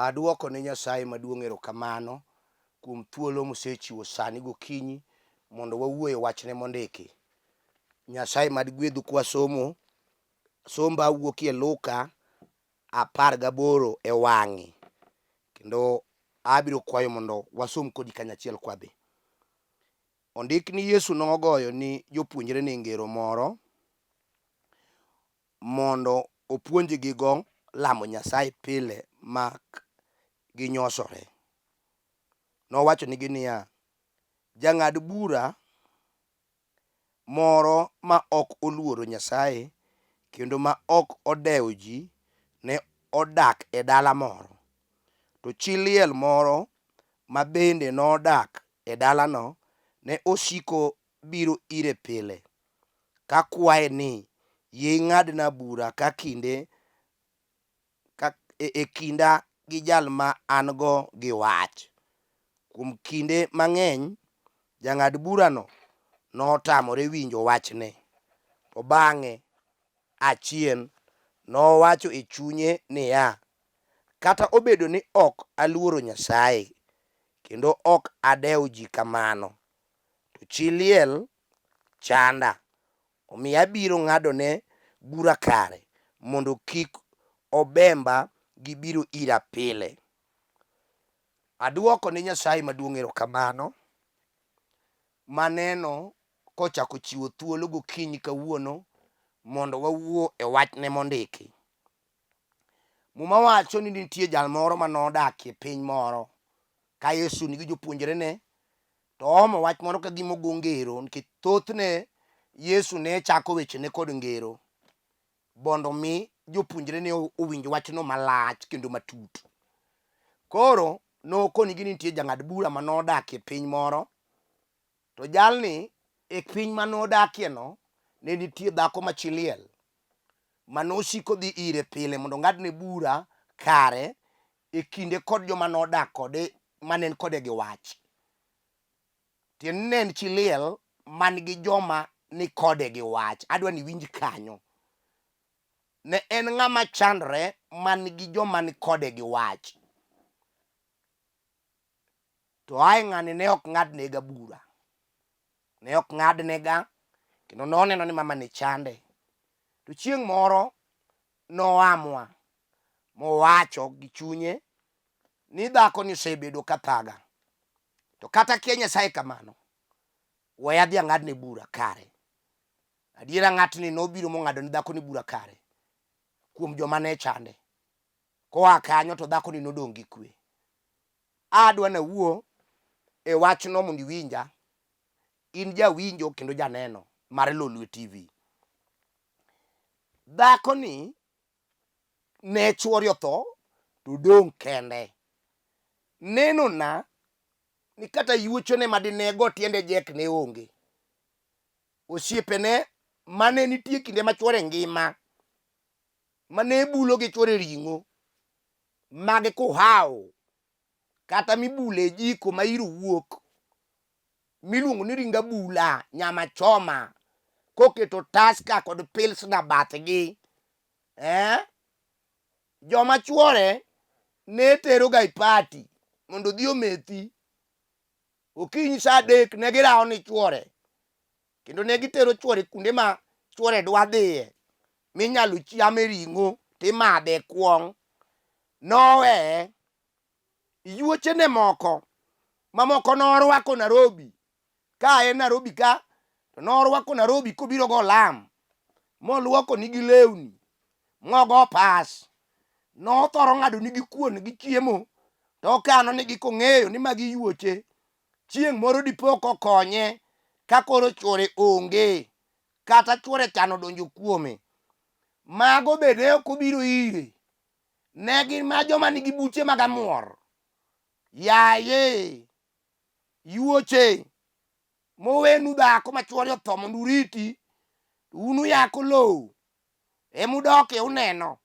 Aduoko ne Nyasaye maduong' erokamano kuom thuolo mosechiwo sani gokinyi mondo wawuoye wachne mondiki. Nyasaye mad gwedhu kwasomo somba wuokie Luka 18 e wang'e, kendo abiro kwayo mondo wasom kodi kanyachiel kwabe. Ondik ni Yesu nogoyo ni jopuonjre ne ngero moro mondo opuonjgi go lamo Nyasaye pile mak ginyosore. Nowacho nigi niya, jang'ad bura moro ma ok oluoro Nyasaye kendo ma ok odewo ji ne odak e dala moro. To chi liel moro ma bende nodak e dalano ne osiko biro ire pile ka kwaye ni yie ing'adna bura e kinda gi jal ma an go gi wach. Kuom kinde mang'eny jang'ad burano notamore winjo wachne, to bang'e achien nowacho e chunye niya, kata obedo ni ok aluoro Nyasaye kendo ok adewo ji kamano, to chi liel chanda, omiyo abiro ng'adone bura kare mondo kik obemba gi biro ira pile. Aduoko ne Nyasaye maduong' erokamano maneno kochako chiwo thuolo gokinyi kawuono mondo wawuo e wachne mondiki. Muma wacho ni nitie jal moro manodakie piny moro ka Yesu nigi jopuonjrene, to oomo wach moro ka gima ogo ngero, nikech thothne Yesu ne chako wechene kod ngero mondo mi jopuonjrene owinj wachno malach kendo matut. Koro nokonigi ni nitie jang'ad bura manodakie piny moro, to jalni e piny manodakieno ne nitie dhako ma chi liel manosiko dhi ire pile mondo ng'adne bura kare e kinde kod joma nodak kode mane en kode gi wach. Tiende ni ne en chi liel man gi joma ni kode gi wach. Adwa ni winj kanyo. Ne en ng'ama chandre man gi joma ni kode gi wach. To ae ng'ani ne ok ng'adnega bura. Ne ok ng'adnega, kendo noneno ni mamani chande. To chieng' moro noamua mowacho gi chunye ni dhakoni osebedo ka thaga, to kata kia Nyasaye kamano, we adhi ang'adne bura kare. Adiera ng'atni nobiro mong'ado ne dhakoni bura kare kuom joma ne chande. Koa kanyo to dhakoni nodong' gi kwe. Adwa nawuo e wachno mondo iwinja, in jawinjo kendo janeno mar Lolwe TV. Dhakoni ne chuore otho to odong' kende. Nenona ni kata yuochone madinego tiende jek ne onge. Osiepene mane nitie kinde ma chuore ngima, mane bulo gi chuore ring'o mage kuhao, kata mibule jiko ma iro wuok, miluongo ni ring abula, nyama choma, koketo Tusker kod Pilsner bathgi. Joma chuore ne tero ga ipati mondo odhi omethi. Okinyi sa 3 ne girao ni chuore, kendo ne gitero chuore kuonde ma chuore dwa dhiye minyalo chiame ring'o timadhe kuong'. Noweye. Yuochene moko mamoko norwako Nairobi. Ka en Nairobi ka, to norwako Nairobi kobiro go lam, moluoko nigi lewni, mogo pas. Nothoro ng'ado nigi kuon gi chiemo, to okano nigi kong'eyo ni magi yuoche. Chieng' moro dipo kokonye ka koro chuore onge, kata chuore chano donjo kuome. Mago bende ok obiro ire. Ne gin ma joma nigi buche mag amuor. Yaye, yuoche mowenu dhako ma chuore otho mondo uriti, unu yako lowo emudoke uneno.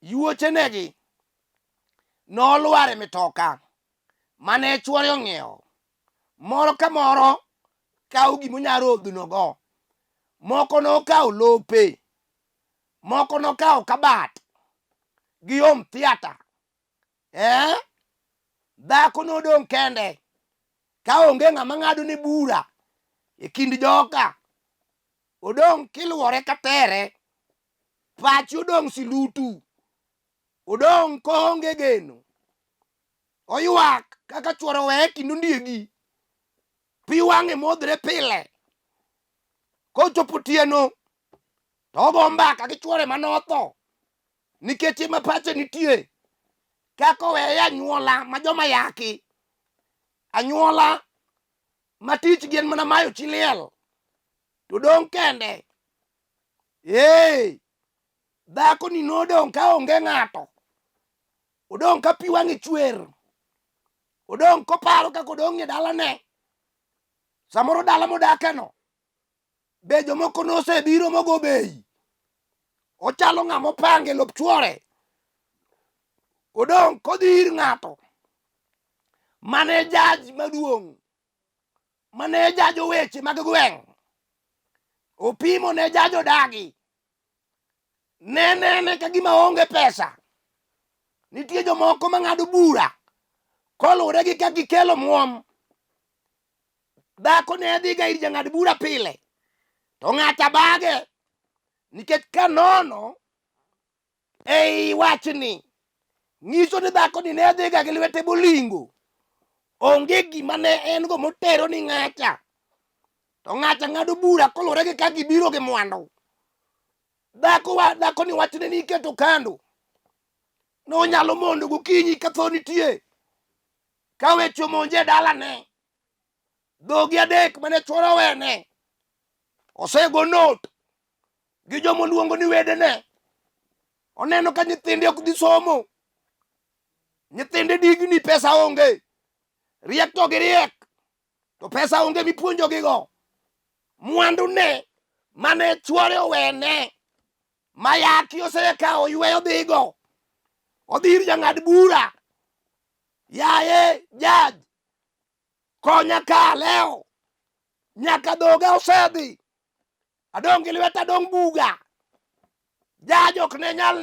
Yuochenegi nolwar e mitoka mane chuore ong'iewo. Moro ka moro kawo gimonyarodhnogo. Moko nokawo lope, moko nokawo kabat gi home theatre, dhako nodong' kende ka onge ng'ama ng'ado ni bura e kind joka. Odong' kiluwore katere, pachi odong' silutu, odong' koonge geno, oywak kaka chuoro weye kendo ndiegi, pi wang'e modhre pile, kochopo tieno to ogo mbaka gi chuore manotho nikech ema pache nitie. Kaka oweye anyuola ma joma yaki, anyuola ma tich gien mana mayo chi liel, to dong' kende. Dhako ni nodong' ka onge ng'ato, odong' ka pi wang'e chwer, odong' koparo kaka odong' e dalane. Samoro dala modakeno be jomoko nosebiro mogo bei, ochalo ng'ama opange lop chuore. Odong' kodhi ir ng'ato mane jaj maduong', mane jajo weche mag gweng', opimo ne jajo dagi, nene ka gima onge pesa. Nitie jomoko mang'ado bura koluwore gi kaka gikelo muom. Dhako ne dhi ga ir jang'ad bura pile, to ng'ata bage, nikech ka nono ei wachni ng'iso ni dhako ni ne dhi ga gi lwete bolingo, onge gima ne en go motero ni ng'acha, to ng'acha ng'ado bura koluwore gi kaka gibiro gi mwandu. Dhako ni wachne ni iketo kando, nonyalo mondo gokinyi ka tho nitie, ka weche omonje e dalane, dhogi adek mane chuoro wene osego not gi jomo luongo ni wedene. Oneno ka nyithinde ok dhi somo, nyithinde digni pesa onge, riek to giriek to pesa onge mipuonjogigo. Mwandu ne mane chuore owene mayaki osekawo yweyo dhigo, odhi ir jang'ad bura, yaye jaj konya ka leo, nyaka dhoga osedhi, adong' gi lweta adong' buga. Jaj ok ne nyal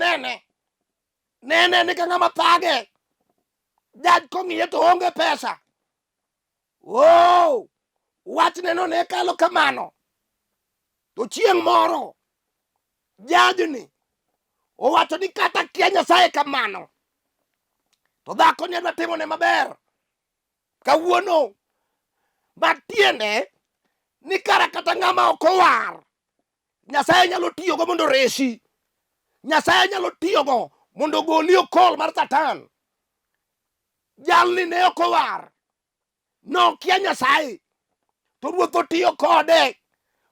nene ni ka ng'ama thage. Jaj kong'iye to onge pesa. Wachne no ne kalo kamano. To chieng' moro jajni owacho ni kata kia Nyasaye kamano, to dhako ni adwa timone maber kawuono, matiende ni kara kata ng'ama ok owar, Nyasaye nyalo tiyogo mondo resi. Nyasaye nyalo tiyogo mondo goli okol mar Satan. Jalni ne ok owar, nokia Nyasaye, to Ruoth otiyo kode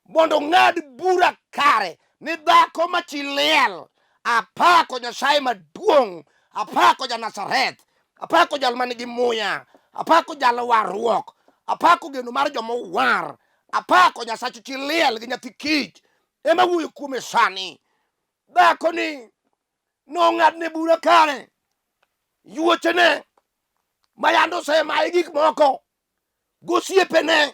mondo ng'ad bura kare ni dhako ma chi liel. Apako Nyasaye maduong', apako ja Nazareth, apako jal manigi muya, apako jal warruok, apako geno mar joma owar, apako Nyasacho chi liel gi nyathi kich ema wuoyo kuome sani. Dhako ni nong'adne bura kare, yuochene mayando osemaye gik moko, gosiepene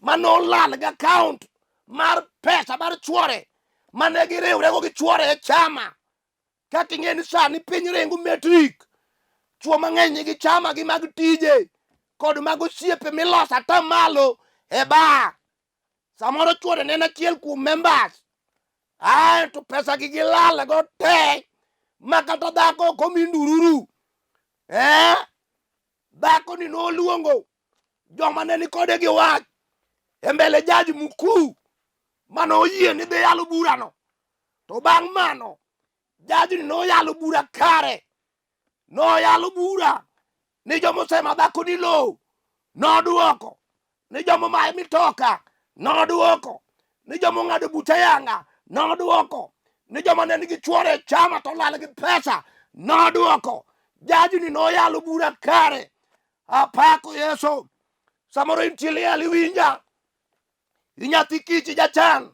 manolal gi akaont mar pesa mar chuore mane giriwrego gi chuore e chama. Kaka ing'e ni sani piny ringo metrik, chuo mang'eny nigi chama gi mag tije kod mag osiepe miloso ata malo e bar. Samoro chuore ne en achiel kuom members, to pesa gi gilal go te, makata dhako ok omi ndururu. Dhako ni noluongo joma ne ni kode gi wach e mbele jaji mkuu mano oyie ni dhi yalo burano. To bang' mano jaji ni noyalo bura kare, noyalo bura ni joma osema dhako ni low noduoko, ni joma omaye mitoka noduoko, ni joma ong'ado buta yanga noduoko, ni joma ne nigi chuore e chama to olal gi pesa noduoko. Jaji ni noyalo bura kare. Apako Yesu. Samoro intie liel iwinja, inyathi kich jachan,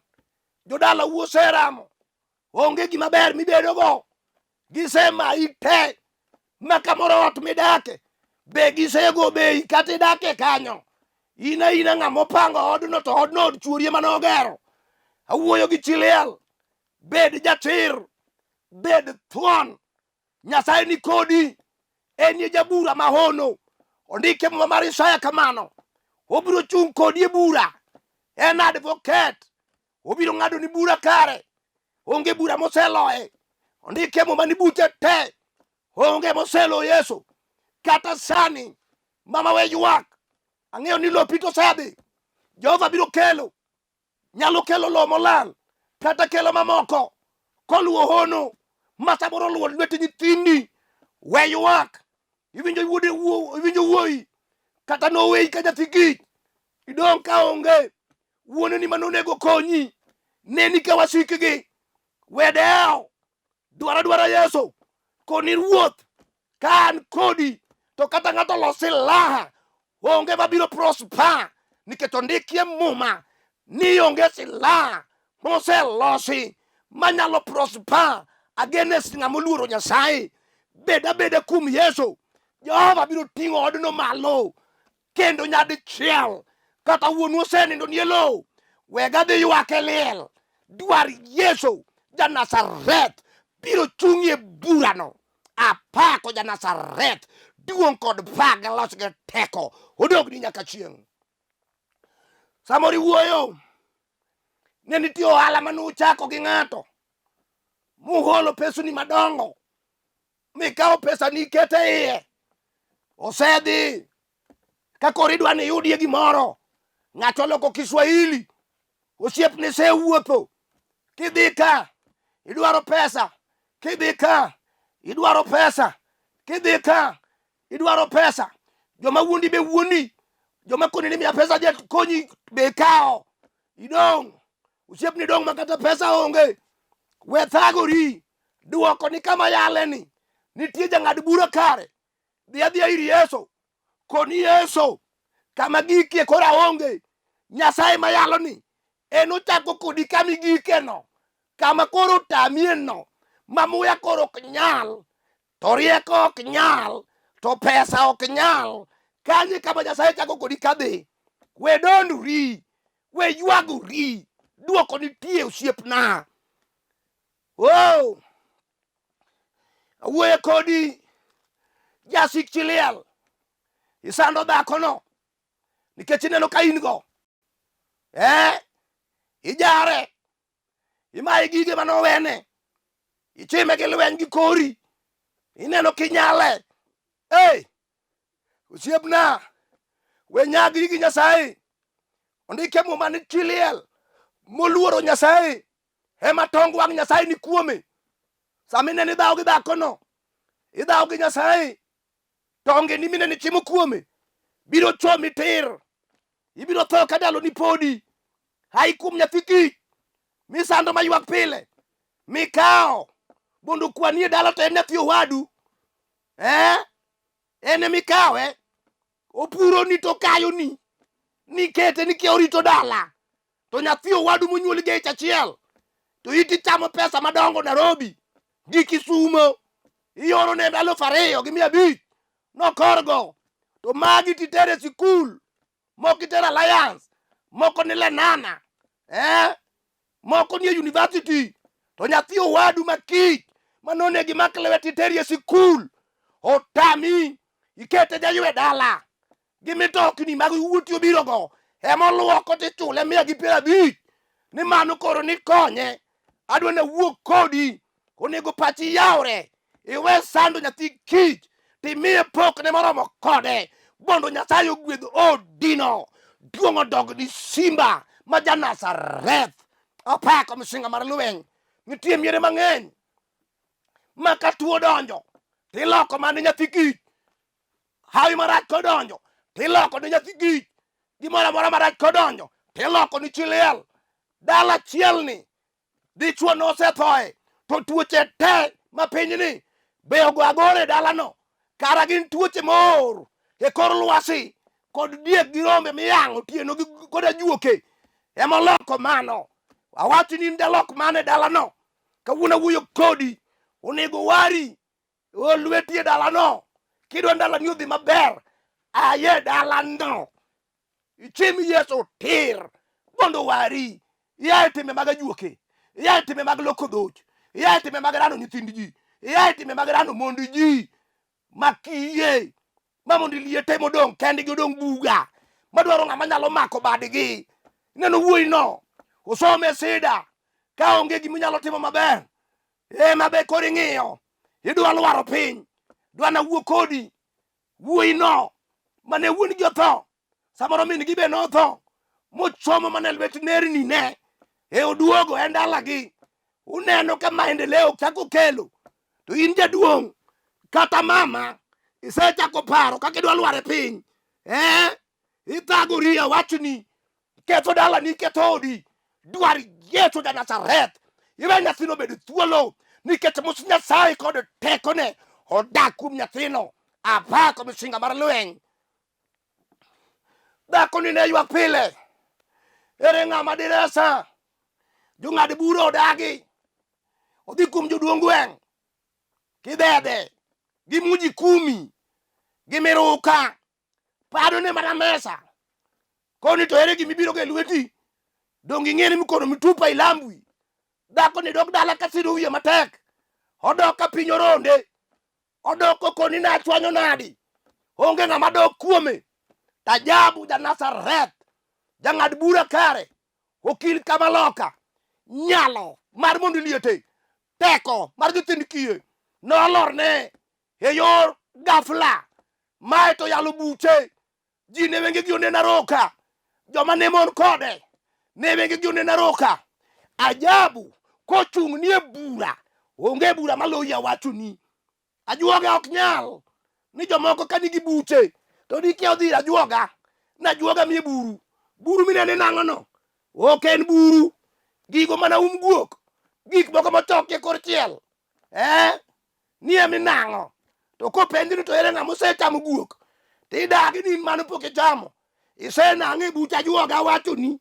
jodala uoseramo, onge gima ber mibedogo, gisemayi te, makamoro ot midake be gisego bei kata idake kanyo. Ina ng'ama opango odno, to odno od chuorie manogero. Awuoyo gi chi liel, bed jatir, bed thuon, Nyasaye ni kodi en ye jabura mahono. Ondike Muma mar Isaya kamano. Obiro chung' kodi e bura. En advocate. Obiro ng'ado ni bura kare. Onge bura moseloye. Ondike Muma ni buche te. Onge moselo Yesu. Kata sani. Mama we ywak. Ang'eyo ni lopi to sedhi. Jehova biro kelo. Nyalo kelo lo molal. Kata kelo mamoko. Koluwo hono. Masaboro luwo lwete nyithindi. We ywak. Iwinjo wuoyi. Kata noweyi ka nyathi kich. Idong' ka onge. Wuoneni manonego konyi. Neni ka wasikgi. Wedeo. Dwara Yesu. Koni ruoth. Ka an kodi. To kata ng'ato los silaha. Onge mabiro prosper. Nikech ondikie Muma ni onge silaha moselosi manyalo prosper against ng'ama oluoro Nyasaye. Beda kum Yesu. Jehova biro ting'o odno malo. Kendo nyadichiel. Kata wuonu osenindo nie lowo. Wega dhi ywak e liel. Dwar Yesu ja-Nazareth biro chung'ie burano. Apako ja-Nazareth. Duong' kod pak gi loch gi teko. Odogni nyaka chieng'. Samoro iwuoyo. Ne nitie ohala manuchako gi ng'ato. Muholo pesuni madongo. Mikawo pesani ikete iye. Osedhi. Ka koro idwa ni iyudie gimoro. Ng'ato oloko Kiswahili. Osiepne sewuotho. Kidhi ka. Idwaro pesa. Kidhi ka. Idwaro pesa. Kidhi ka. Idwaro pesa. Joma wuondi be wuondi. Joma koni ni miya pesa je konyi be kao. Idong'. Osiepni dong' makata pesa onge. We thagori. Duoko ni kama yaleni. Nitie jang'ad bura kare. Dhi adhiya ir Yesu. Koni Yesu. Kama gikie kora onge. Nyasaye mayaloni. En ochako kodi kama igike no. Kama koro tamie no. Mamuya koro ok nyal. To rieko ok nyal. To pesa ok nyal. Kanye kama Nyasaye chako kodi kadhi. We donduri. We ywagori. Duoko nitie osiepna. Oh. Awuoyo kodi. Jasik chiliel. Isando dhako no. Nikech ineno ka in go. Ijare. Imaye gige manowene. Ichime gi lweny gi kori. Ineno kinyale. Osiepna. We nyagri gi Nyasaye. Ondike Muma ni chiliel. Moluoro Nyasaye. Ema tong wang' Nyasaye ni kuome. Samine ni dhaw gi dhako no. Idhaw gi Nyasaye. Tonge ni mine ni chimo kuome. Biro chomi tir. Ibiro tho ka dalo ni podi. Hai kum nyathi kich. Misando maywak pile. Mikao. Bondo kwanie dala to en nyathi owadu. Ene mikawe. Opuro ni to kayo ni. Nikete ni kia orito dala. To nyathi owadu monyuol gi achiel. To iti chamo pesa madongo Nairobi. Gi Kisumo. Ioro ne 2,500. Nokorgo. To magi titere sikul. Moko itere Alliance. Moko ni Lenana. Moko ni university. To nyathi owadu makich. Manone gi maklewe titerie sikul. Otami. Ikete jaywe dala. Gimitokni mag wuoti obiro go. Emoluoko tichule 150. Ni mano koro ni konye. Adwa na wuok kodi. Onego pachi yaure. Iwe sando nyathi kich. Timiye pok ne moromo kode. Bondo Nyasaye ogwedh odino. Duong' odog ni simba. Ma ja-Nazareth. Apako msinga mar lweny. Nitie miere mang'eny. Maka tuo donjo. Tiloko mane nyathi kich. Hawi marach kodonjo. Tiloko ni nyathi kich. Gimora mora marach kodonjo. Tiloko ni chiliel. Dala chiel ni. Dichuo no osethoe. To tuoche te mapinyni. Be ogo agore dala no. Kara gin tuoche mor. E kor lwasi. Kod diek gi rombe miyang'o tieno gi kod ajuoke. Ema loko mano. Awachi ni ndalok mane dala no. Kawuono wuoyo kodi. Onego wari. Lweti dala no. Kidwa ndala ni odhi maber. Aye dala no. Ichim Yesu tir. Bondo wari. Iyae time mag ajuoke. Iyae time mag loko dhoch. Iyae time mag rano nyithind ji. Iyae time mag rano mond ji. makiye mamondi liete modong kendi godong buga madwaro ng'ama nyalo mako badgi. Neno wuoyi no osome sida ka onge gima nyalo timo maber mabe koro ing'iyo idwa lwaro piny dwa na wuo kodi. Wuoyi no mane wuon gi otho samoro min gi be notho mochomo mana lwet nerni ne oduogo e ndalagi. Uneno ka maendeleo chako kelo to in jaduong' kata mama isechako paro kaka idwa lware piny ithagori awachni ketho dalani ketho odi. Dwar Yesu ja Nazareth iwe nyathino bed thuolo nikech mus Nyasaye kod tekone odak kuom nyathino. Apako misinga mar lweny. Dhako ni ne ywak pile ere ng'ama diresa jong'ad bura odagi odhi kuom joduong' gweng' Kidede gi Muji Kumi gi Miruka paro ne mana mesa koni to ere gimibiro ge lweti dong ing'eni mikono mitupa ilambwi. Dhako ni dok dala ka siro wiye matek odok ka piny oronde odok kokoni na chwanyo nadi onge ng'ama dok kuome. Tajabu ja Nazareth jang'ad bura kare okil Kamaloka nyalo mar mondo liete teko mar jothind kiye nolorne e yor gafla mae to yalo buche ji ne wenge gi onena roka joma ne mon kode ne wenge gi onena roka. Ajabu kochung' ni e bura onge bura maloyi awachoni. Ajuoga ok nyal ni jomoko ka nigi buche to dikia odhi ajuoga na juoga mi buru buru minene nang'ono ok en buru gigo mana guok gik moko mochokie kor chiel nie minang'o to kopenjni to ere ng'ama osechamo guok tidagi ni mano pok ichamo isenang'e e buch ajuoga. Awachoni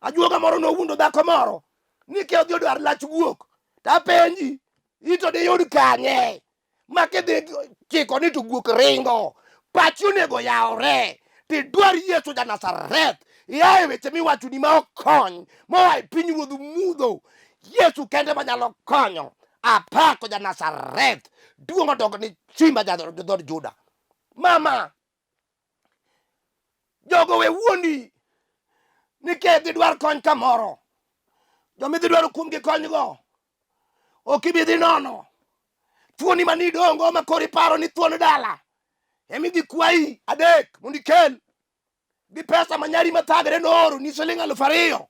ajuoga moro nowuondo dhako moro ni ke odhi odwar lach guok tapenji ito diyud kanye makidhi chiko ni to guok ringo. Pachi onego yawre tidwar Yesu ja Nazareth iaye weche miwachoni ma ok kony moa e piny ruodh mudho. Yesu kende manyalo konyo. Apako ja Nazareth duong' odog ni simba jodhod Juda. Mama jogo we wuondi ni ke dhi dwar kony kamoro jomidhi dwaro kuomgi konygo ok ibidhi nono. Thuoni mani dongo ma koro iparo ni thuon dala emidhi kwayi adek mondo ikel gi pesa manyari mathagre nooro ni siling' 2,000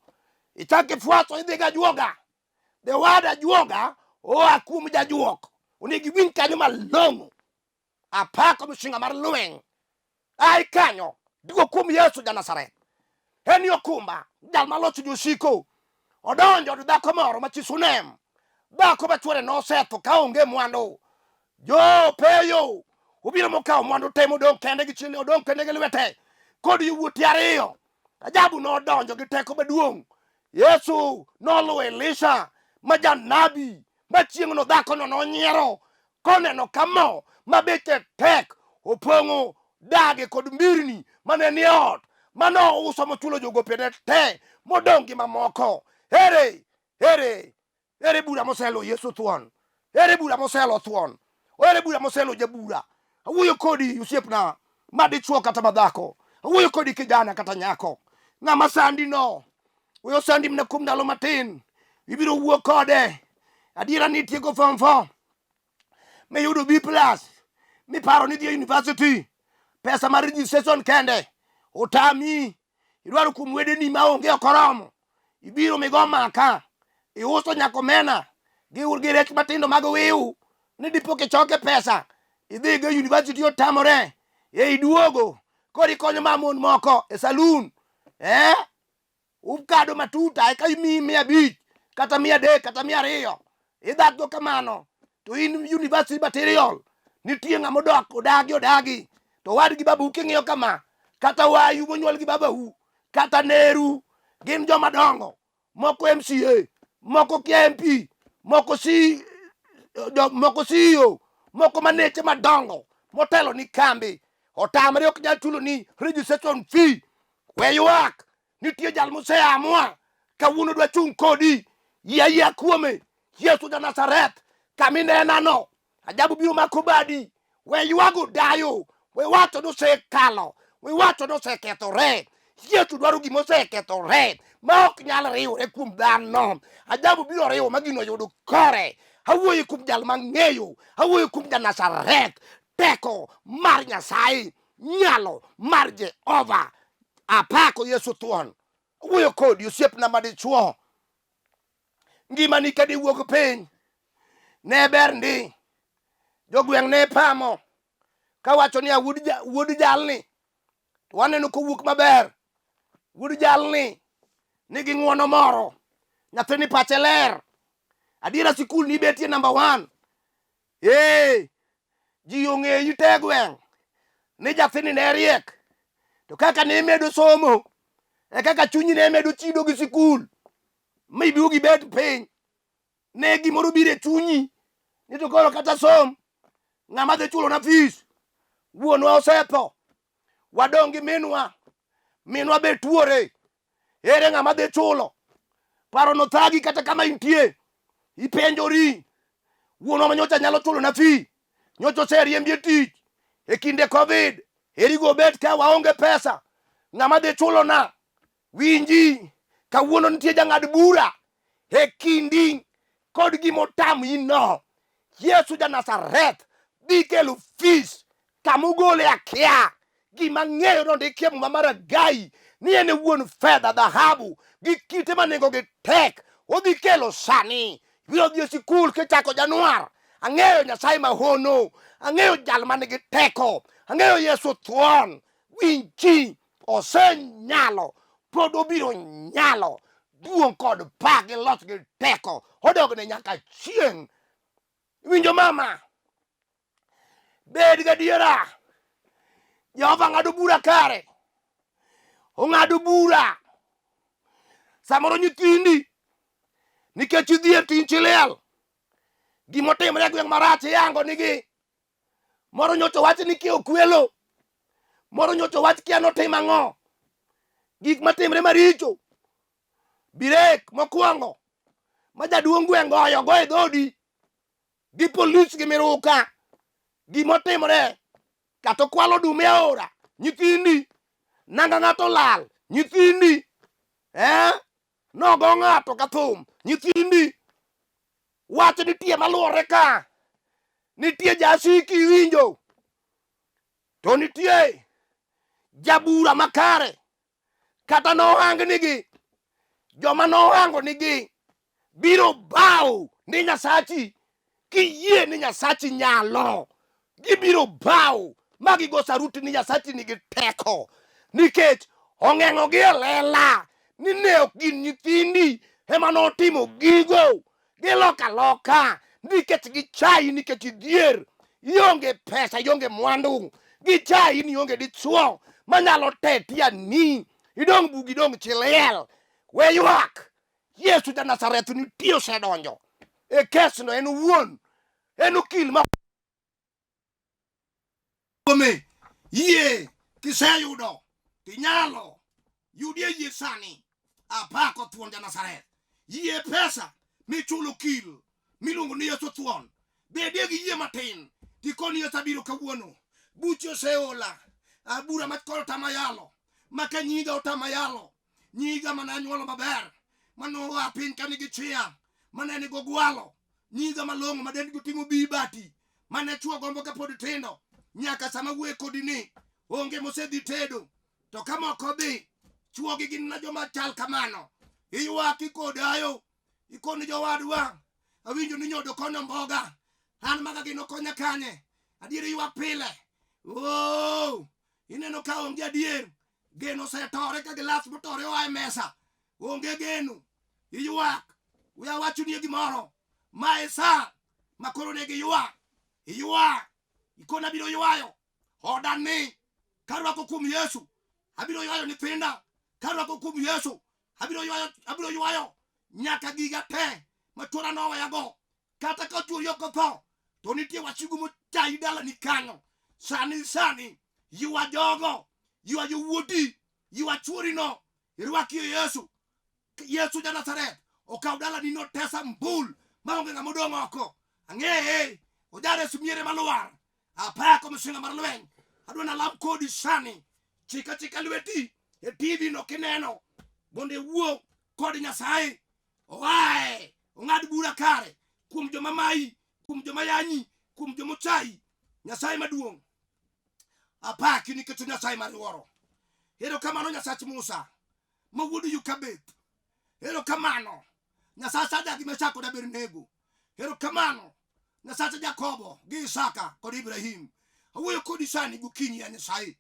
ichak ifuaso idhi ga ajuoga. The word ajuoga oa kuom jajuok onego iwinj kanyo malong'o. Apako misinga mar lweny ai kanyo dugo kuom Yesu ja Nazareth. En okumba jal maloso josiko odonjo od dhako moro machi Sunem. Dhako ma chwore nosetho ka onge mwandu jo peyo obiro mokawo mwandu te modong' kende gi chile odong' kende gi lwete kod yowuote ariyo. Ajabu nodonjo gi teko maduong'. Yesu noluwo Elisha ma janabi ma chieng'no dhakono nonyiero koneno kamo mabeche tek opong'o dage kod mbirni mane ni ot manouso mochulo jogopene te modong' gi mamoko. Ere bura moselo Yesu thuon. Ere bura moselo thuon. Ere bura moselo jabura. Awuoyo kodi osiepna madichuo kata madhako. Awuoyo kodi kijana kata nyako. Ng'ama sandi no uyo sandi mna kuom ndalo matin ibiro wuok kode. Adiera ni tiego form 4 miyudo B+ miparo ni dhi e university pesa mar registration kende otami. Idwaro kuom wedeni maonge okoromo ibiro migo maka iuso nyakomena gi rech matindo mag wiu ni dipo kichoke pesa idhi go university otamore iduogo kori konyo mamon moko e saloon ukado matuta eka imi 500 kata 300 kata 200 idhak go kamano to in university material nitie ng'ama odagi to wad gi babu king'iyo kama kata wayu monyuol gi babau kata neru gin joma dongo moko MCA moko KMP moko CEO moko maneche madongo motelo ni kambi otamre ok nyal chulo ni registration fee. Weyuak nitie jal moseamua kawuono dwa chung' kodi yia kuome Yesu ja Nazareth kaminenano. Ajabu biro mako badi we ywago dayo, we wacho nosekalo, we wacho nosekethore. Yesu dwaro gima osekethore ma ok nyal riwore kuom dhano. Ajabu biro riwo ma gino yud kore. Awuoyo kuom jal mang'eyo, awuoyo kuom ja-Nazareth. Teko mar Nyasaye, nyalo mar Jehova. Apako Yesu thuon. Awuoyo kodi osiepna madichuo, ngimani kadi wuok piny ne ber ndi. Jogweng' ne pamo kawacho ni wuod jalni to waneno kowuok maber. Wuod jalni nigi ng'uono moro, nyathini pache ler, adiera sikul ni betie number 1. Ji ong'eyi te gweng' ni nyathini ne riek, to kaka ne medo somo e kaka chunyi ne medo chido gi sikul mibiugi bet piny. Ne gimoro bire chunyi ni to koro kata som, ng'ama dhi chulo na fees? Wuonwa osetho, wadong' gi minwa be tuore, ere ng'ama dhi chulo? Paro no thagi kata kama intie, ipenjori. Wuonwa manyocha nyalo chulo na fee, nyocha oseriembi e tich e kinde Covid, erigo bet ka waonge pesa, ng'ama dhi chulo na? Winji, kawuono nitie jang'ad bura e kindi kod gimotami no. Yesu ja-Nazareth dhi kelo fees kamugole akia. Gima ng'eyo nondikie Muma mar Hagai ni en wuon fedha, dhahabu gi kite ma nengogi tek. Odhi kelo sani. Biro dhi e sikul kichako Januar. Ang'eyo Nyasaye mahono, ang'eyo jal manigi teko, ang'eyo Yesu thuon. Winji, osenyalo, pod obiro nyalo. Duong' kod pak gi loch gi teko odogne nyaka chieng'. Winjo mama, bed gadiera, Jehova ng'ado bura kare, ong'ado bura. Samoro nyithindi nikech idhi e tich liel, gimotimre e gweng' marach iyango nigi. Moro nyocha wach ni kia okwelo, moro nyocha wach kia notim ang'o. Gik matimre maricho, birek mokwongo ma jaduong' gweng' go e dhodi gi polis gi miruka. Gimotimre kata kwalo dume aora, nyithindi. Nanga ng'ato lal, nyithindi. Nogo ng'ato ka thum, nyithindi. Wach nitie maluore ka, nitie jasiki winjo, to nitie jabura makare. Kata nohang nigi, joma nohango nigi biro bao ni Nyasachi. Kiyie ni Nyasachi nyalo, gibiro bao magigo saruti ni Nyasachi nigi teko. Nikech ong'eng'o gi e lela ni ne ok gin nyithindi ema notimo gigo. Giloka loka nikech gichai, nikech idhier, ionge pesa, ionge mwandu. Gichai ni ionge dichuo manyalo teti ani, idong' bugi idong' chiliel. We ywak, Yesu ja-Nazareth nitie osedonjo e kesno. En wuon, en okil ma ome. Yie kiseyudo tinyalo yudie yie sani. Apako thuon ja-Nazareth. Yie pesa michulo okil miluongo ni Yesu thuon, bedie gi yie matin tikoni Yesu abiro kawuono. Buchi oseola, bura makoro tamayalo, maka nyiga otamayalo. Nyiga mananyuolo maber, manoa piny kanigi chia, maneni gogwalo. Nyiga malong'o madeni gotimo bibati, mane chuo gombo kapod tindo, nyaka sama wuoye kodi ni onge mosedhi tedo. To kama ok odhi, chuo gi gin na joma chal kamano. Iywaki kodayo, ikoni jowadwa, awinjo ni nyodo kono mboga, an maga gino konya kanye. Adieri ywak pile. Ineno ka onge adier, geno setore ka gilas motore oae mesa. Onge geno, iywak. Uya wacho ni gimoro, mae sa makoro negi ywak. Iywak, ikona biro ywayo odani karwako kuom Yesu. Abiro ywayo nyithinda karwako kuom Yesu. Abiro ywayo nyaka giga te machora noweyago. Kata ka churi okotho, to nitie wasigu mochai dala ni kanyo. Sani ywa jogo, ywa jowuoti, ywa churi no, irwaki Yesu. Yesu ja-Nazareth okaw dala ni no tesa mbul maonge ng'ama odong' oko. Ang'eye ojare sumiere maluar, apako msinga mar lweny adwa na lam kodi sani chika lweti e TV no kineno bonde wuo kod Nyasaye owae ong'ad bura kare kuom joma mai, kuom joma yanyi, kuom joma chai. Nyasaye maduong' apaki nikech Nyasaye mariworo. Ero kamano Nyasach Musa ma wuod Yukabeth. Ero kamano Nyasach Sadak gi Meshach kod Abednego. Ero kamano Nyasach Jakobo gi Isaka kod Ibrahim. Awuoyo kodi sani gokinyi ya Nyasaye.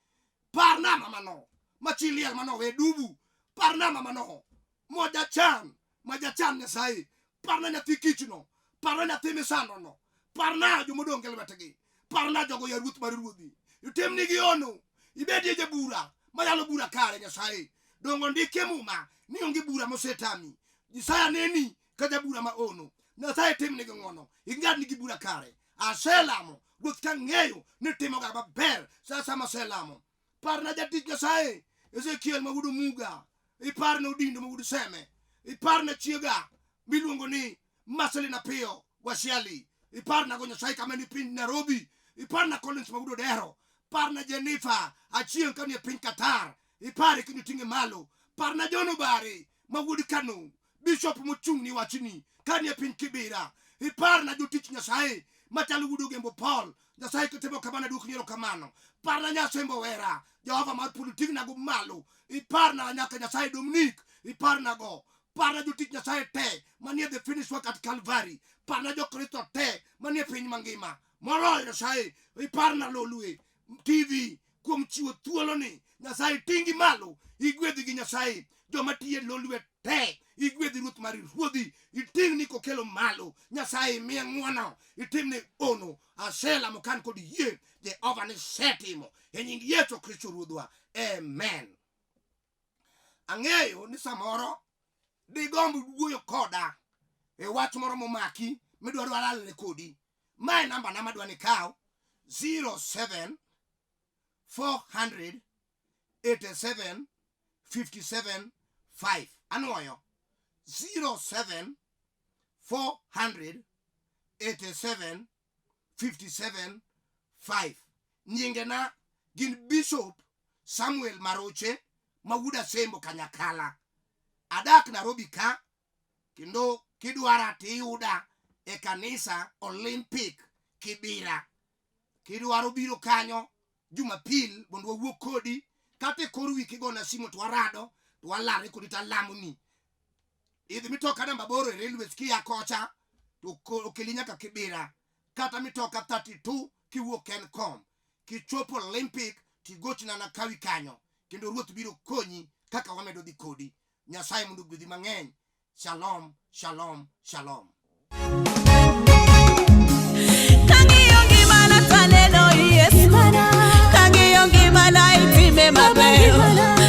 Parna mamano machiliel mano we dubu. Parna mamano majachan Nyasaye. Parna nyathi kichno, parna nyathi misando no, parna jomodong kelwetegi, parna jogo ya ruoth mar ruodhi. Itemni gi ono, ibedie jabura mayalo bura kare Nyasaye. Dongo ndike muma ni onge bura mosetami. Isaya neni ka jabura ma ono. Nyasaye timni gi ngono, ing'adni gi bura kare. Aselamo, ruoth ka ng'eyo ni timo ga maber, sasa maselamo. Parna jatich Nyasaye, Ezekiel ma wuod Muga, iparna Odindo ma wuod Seme, iparna chiega miluongo ni Marcelina Pio Wasiali, iparna go Nyasaye kama ni piny Nairobi, iparna Collins ma wuod Odero, parna Jennifer Achieng kani e piny Qatar, ipare kini tinge malo, parna Jono Bari ma wuod Kano, Bishop mochung' ni wachni kani e piny Kibera, iparna jotich Nyasaye machalo wuod Gembo Paul. Nyasaye kitimo kamano duk nyero kamano. Parna Nyasembo Wera, Jehova mar polo ting'na go malo. Iparna nyaka Nyasaye Dominic, iparna go. Parna jotich Nyasaye te manie the finished work at Calvary. Parna jokristo te manie piny mangima. Moloyo Nyasaye, iparna Lolwe TV kuom chiwo thuolo ni. Nyasaye tingi malo, igwedhi gi Nyasaye. Joma tiye Lolwe te, igwedhi ruoth mar ruodhi, iting'ni kokelo malo. Nyasaye miye ng'wono, itimne ono. Asela mokan kod yie, Jehova ni setimo. E nying Yesu Kristo ruodhwa. Amen. Ang'eyo ni samoro digombo wuoyo koda e wach moro momaki midwaro alalne kodi. My number na madwani kao 07 400 87 57 5. Anwoyo 07 400 87 57 5. Nyingena gin Bishop Samuel Maroche mawuda Sembo Kanyakala. Adak Nairobi ka kendo kidwara tiyuda e kanisa Olympic Kibera. Kidwaro biro kanyo Jumapil mondo wawuo kodi kate kor wiki gona simo twarado twalare kodi talamoni. Idhi mitoka namba boro e railways kia kocha to okeli nyaka Kibera. Kata mitoka 32 kiwuok Kencom. Kichopo Olympic tigochna na kawi kanyo. Kendo ruoth biro konyi kaka wamedo dhi kodi. Nyasaye mundu gwedhi mang'eny. Shalom, shalom, shalom. Kangiyo ngimana taneno Yesu, kangiyo ngimana itime maber.